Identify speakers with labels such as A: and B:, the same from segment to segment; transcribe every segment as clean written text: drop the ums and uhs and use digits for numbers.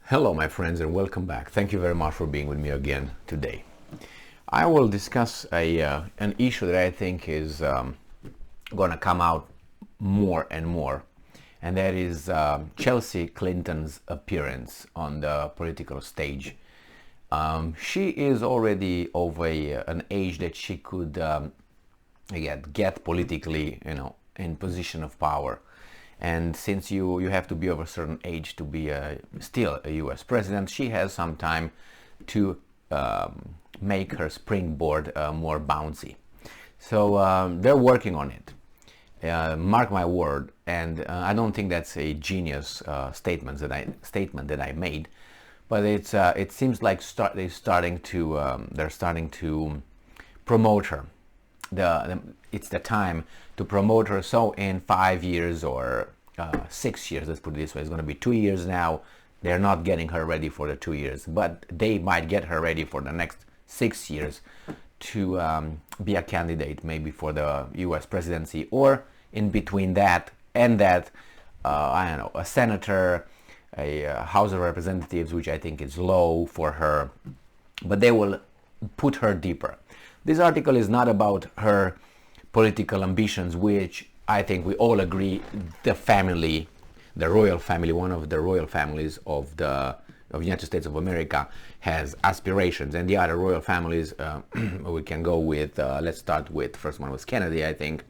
A: Hello my friends and welcome back. Thank you very much for being with me again today. I will discuss an issue that I think is going to come out more and more, and that is Chelsea Clinton's appearance on the political stage. She is already of an age that she could again get politically, in position of power. And since you have to be of a certain age to be still a U.S. president, she has some time to make her springboard more bouncy. So they're working on it. Mark my word, and I don't think that's a genius statement that I made, but it seems like they're starting to promote her. It's the time to promote her. So in 5 years or 6 years, let's put it this way, it's going to be 2 years now. They're not getting her ready for the 2 years, but they might get her ready for the next 6 years to be a candidate maybe for the US presidency, or in between that and that, I don't know, a senator, a House of Representatives, which I think is low for her, but they will put her deeper. This article is not about her political ambitions, which I think we all agree the family, the royal family, one of the royal families of the United States of America has aspirations, and the other royal families we can go with. Let's start with the first one was Kennedy, I think.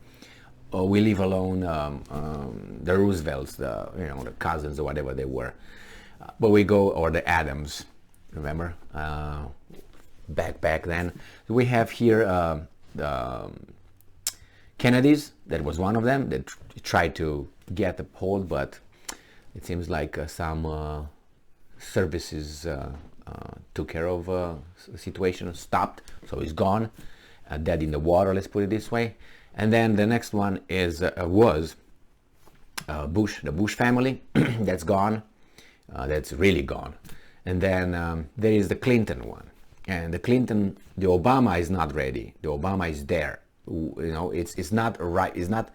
A: We leave alone the Roosevelts, the cousins or whatever they were, but we go, or the Adams, remember? Back then. We have here the Kennedys. That was one of them that tried to get a hold, but it seems like some services took care of the situation, stopped, so he's gone, dead in the water, let's put it this way. And then the next one was Bush, the Bush family. That's gone. That's really gone. And then there is the Clinton one. And the Obama is not ready. The Obama is there. It's not right. It's not.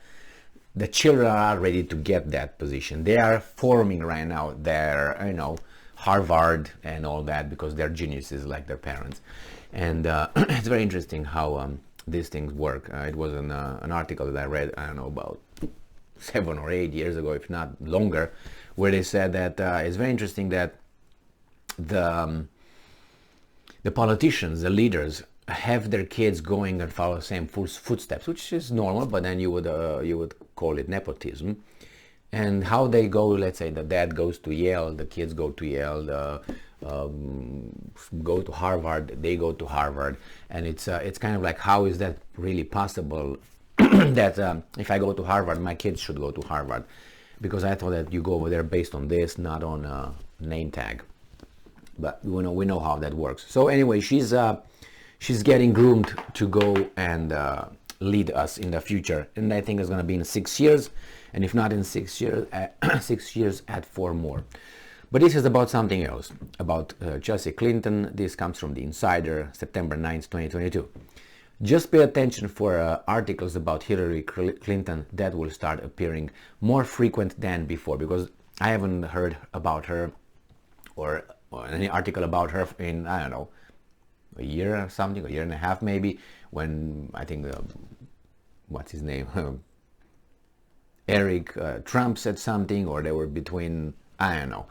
A: The children are ready to get that position. They are forming right now their, Harvard and all that, because they're geniuses like their parents. And it's very interesting how these things work. It was an article that I read, I don't know, about 7 or 8 years ago, if not longer, where they said that it's very interesting that the politicians, the leaders, have their kids going and follow the same footsteps, which is normal, but then you would call it nepotism. And how they go, let's say the dad goes to Yale, the kids go to Yale, go to Harvard, they go to Harvard, and it's kind of like, how is that really possible that if I go to Harvard, my kids should go to Harvard? Because I thought that you go over there based on this, not on a name tag. But we know how that works. So anyway, she's getting groomed to go and lead us in the future, and I think it's going to be in 6 years, and if not in 6 years, 6 years, add 4 more. But this is about something else, about Chelsea Clinton. This comes from the Insider, September 9th, 2022. Just pay attention for articles about Hillary Clinton that will start appearing more frequent than before, because I haven't heard about her or any article about her in, I don't know, a year or something, a year and a half maybe, when I think, what's his name, Eric Trump said something, or they were between, I don't know,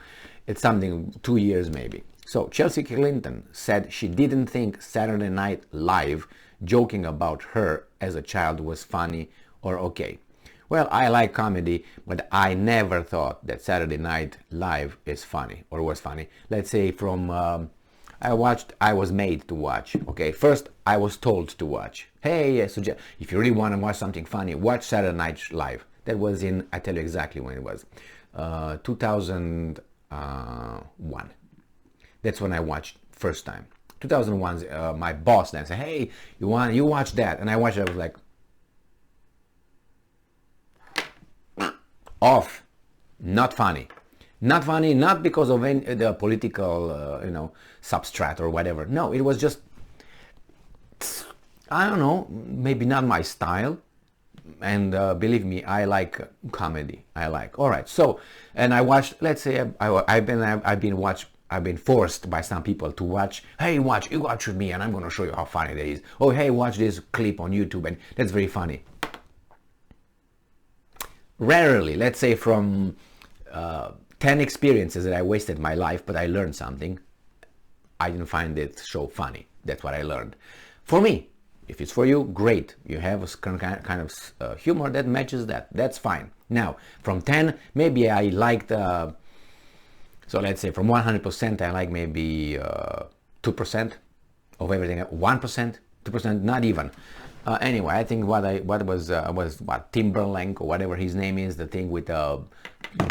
A: it's something, 2 years maybe. So Chelsea Clinton said she didn't think Saturday Night Live joking about her as a child was funny or okay. Well, I like comedy, but I never thought that Saturday Night Live is funny or was funny. Let's say from, I was made to watch, okay? First, I was told to watch. Hey, if you really want to watch something funny, watch Saturday Night Live. That was in, I tell you exactly when it was, 2001. That's when I watched first time. 2001, my boss then said, hey, you watch that? And I watched it, I was like, off, not funny. Not funny, not because of the political, substrat or whatever. No, it was just, I don't know, maybe not my style. And believe me, I like comedy. All right. So, and I watched. Let's say I've been I've been forced by some people to watch, hey, you watch with me and I'm going to show you how funny that is. Oh, hey, watch this clip on YouTube and that's very funny. Rarely, let's say from 10 experiences that I wasted my life, but I learned something, I didn't find it so funny. That's what I learned. For me, if it's for you, great. You have a kind of humor that matches that. That's fine. Now, from 10, maybe I liked, so let's say from 100%, I like maybe 2% of everything. 1%, 2%, not even. Anyway, I think what was Timberlake or whatever his name is, the thing with the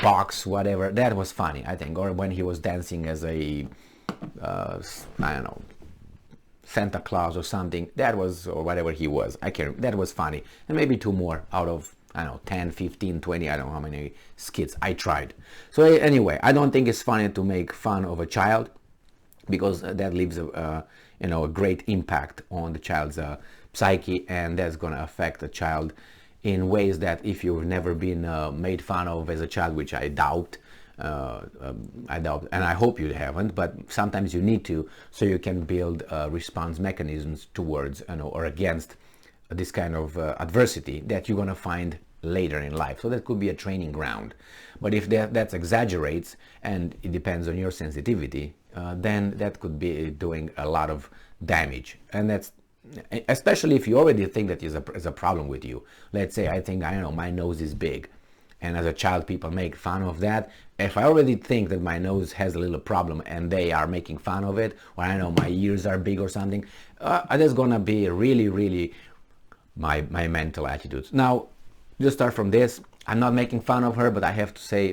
A: box, whatever, that was funny, I think. Or when he was dancing as a, I don't know, Santa Claus or something, that was, or whatever he was, I can't, that was funny. And maybe 2 more out of, I don't know, 10, 15, 20, I don't know how many skits I tried. So anyway, I don't think it's funny to make fun of a child, because that leaves a great impact on the child's psyche, and that's going to affect the child in ways that if you've never been made fun of as a child, which I doubt, and I hope you haven't, but sometimes you need to, so you can build response mechanisms towards, or against this kind of adversity that you're going to find later in life. So that could be a training ground. But if that exaggerates, and it depends on your sensitivity, then that could be doing a lot of damage. And that's especially if you already think that is a problem with you. Let's say I think, I don't know, my nose is big, and as a child people make fun of that. If I already think that my nose has a little problem and they are making fun of it, or I know my ears are big or something, that's gonna be really my mental attitudes. Now, just start from this. I'm not making fun of her, but I have to say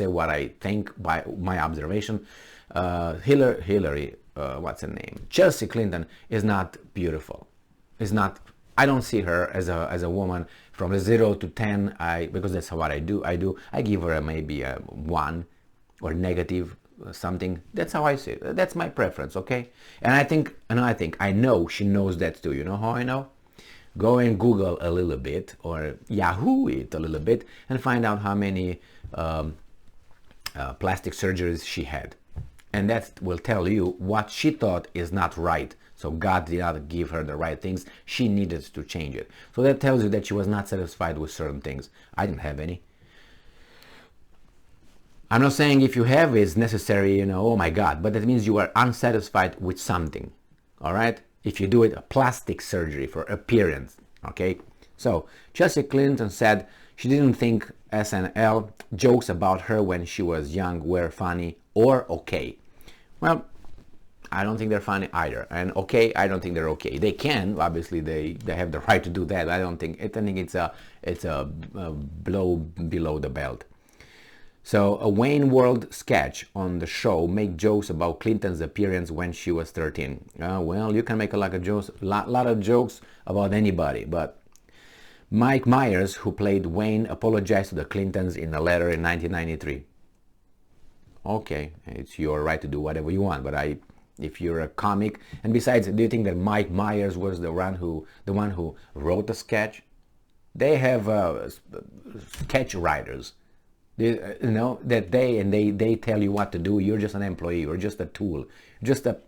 A: what I think by my observation. Hillary, what's her name? Chelsea Clinton is not beautiful. Is not. I don't see her as a woman from a 0 to 10. Because that's what I do. I give her maybe a 1 or negative something. That's how I see it. That's my preference. Okay. And I know she knows that too. You know how I know? Go and Google a little bit, or Yahoo it a little bit, and find out how many plastic surgeries she had. And that will tell you what she thought is not right. So God did not give her the right things. She needed to change it. So that tells you that she was not satisfied with certain things. I didn't have any. I'm not saying if you have it's necessary, oh my God, but that means you are unsatisfied with something. All right? If you do it, a plastic surgery for appearance. Okay? So Chelsea Clinton said she didn't think SNL jokes about her when she was young were funny or okay. Well, I don't think they're funny either. And okay, I don't think they're okay. They can, obviously, they have the right to do that. I think it's a blow below the belt. So a Wayne World sketch on the show make jokes about Clinton's appearance when she was 13. Well, you can make a lot of jokes about anybody, but Mike Myers, who played Wayne, apologized to the Clintons in a letter in 1993. Okay, it's your right to do whatever you want, but if you're a comic, and besides, do you think that Mike Myers was the one who wrote the sketch? They have sketch writers, that they tell you what to do. You're just an employee, you're just a tool, just a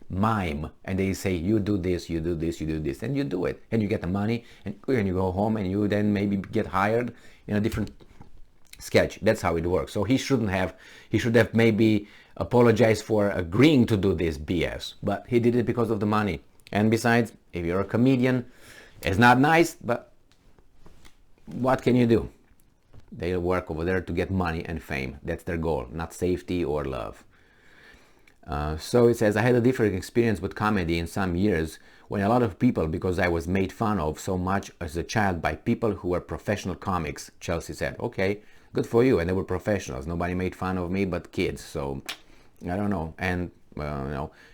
A: mime, and they say you do this, you do this, you do this, and you do it, and you get the money, and you go home, and you then maybe get hired in a different sketch. That's how it works. So he should have maybe apologized for agreeing to do this BS, but he did it because of the money. And besides, if you're a comedian, it's not nice, but what can you do? They work over there to get money and fame. That's their goal, not safety or love. So it says, I had a different experience with comedy in some years when a lot of people, because I was made fun of so much as a child by people who were professional comics. Chelsea said, okay, good for you. And they were professionals. Nobody made fun of me but kids. So I don't know. And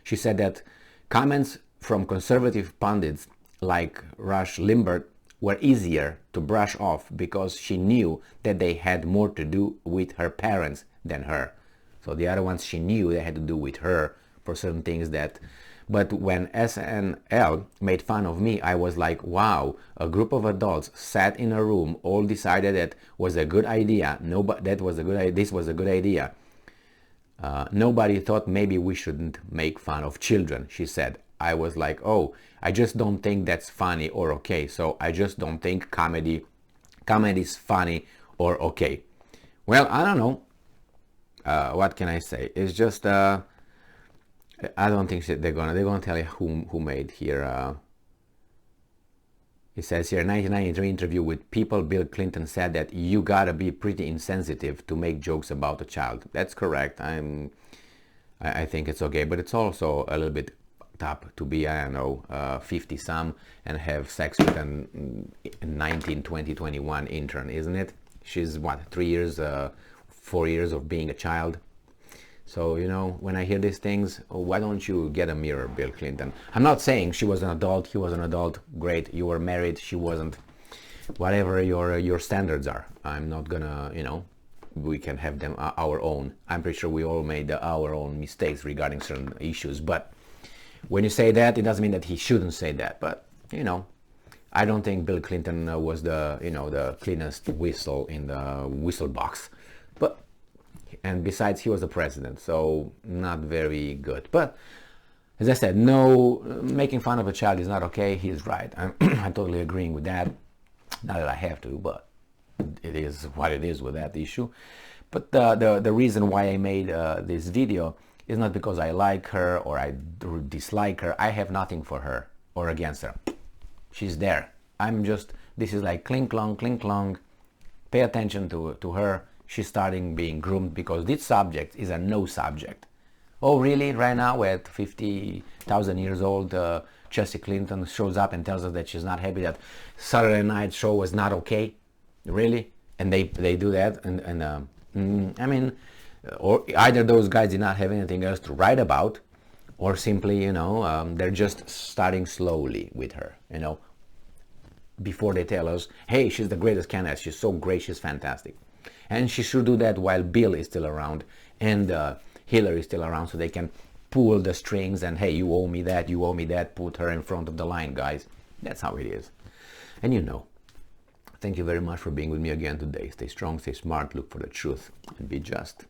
A: she said that comments from conservative pundits like Rush Limbaugh were easier to brush off because she knew that they had more to do with her parents than her. So the other ones she knew they had to do with her for certain things that... But when SNL made fun of me, I was like, wow, a group of adults sat in a room, all decided that was a good idea. This was a good idea. Nobody thought maybe we shouldn't make fun of children, she said. I was like, oh, I just don't think that's funny or okay. So I just don't think comedy is funny or okay. Well, I don't know. What can I say? It's just I don't think they're gonna tell you who made here. It says here, 1993 interview with People, Bill Clinton said that you gotta be pretty insensitive to make jokes about a child. That's correct. I think it's okay, but it's also a little bit tough to be, I don't know, 50 some and have sex with an 19, 20, 21 intern, isn't it? She's what, 3 years, 4 years of being a child. So, you know, when I hear these things, why don't you get a mirror, Bill Clinton? I'm not saying she was an adult, he was an adult, great, you were married, she wasn't. Whatever your standards are, I'm not gonna, you know, we can have them our own. I'm pretty sure we all made our own mistakes regarding certain issues, but when you say that, it doesn't mean that he shouldn't say that. But, you know, I don't think Bill Clinton was the, you know, the cleanest whistle in the whistle box. But, and besides, he was the president, so not very good. But as I said, no, making fun of a child is not okay. He's right. I'm totally agreeing with that. Not that I have to, but it is what it is with that issue. But the reason why I made this video is not because I like her or I dislike her. I have nothing for her or against her. She's there. I'm just, this is like clink clong. Pay attention to her. She's starting being groomed because this subject is a no subject. Oh, really? Right now at 50,000 years old, Chelsea Clinton shows up and tells us that she's not happy that Saturday Night Show was not okay? Really? And they do that? I mean, or either those guys did not have anything else to write about, or simply, you know, they're just starting slowly with her, you know, before they tell us, hey, she's the greatest candidate, she's so great, she's fantastic. And she should do that while Bill is still around and Hillary is still around, so they can pull the strings and, hey, you owe me that, you owe me that, put her in front of the line, guys. That's how it is. And you know, thank you very much for being with me again today. Stay strong, stay smart, look for the truth, and be just.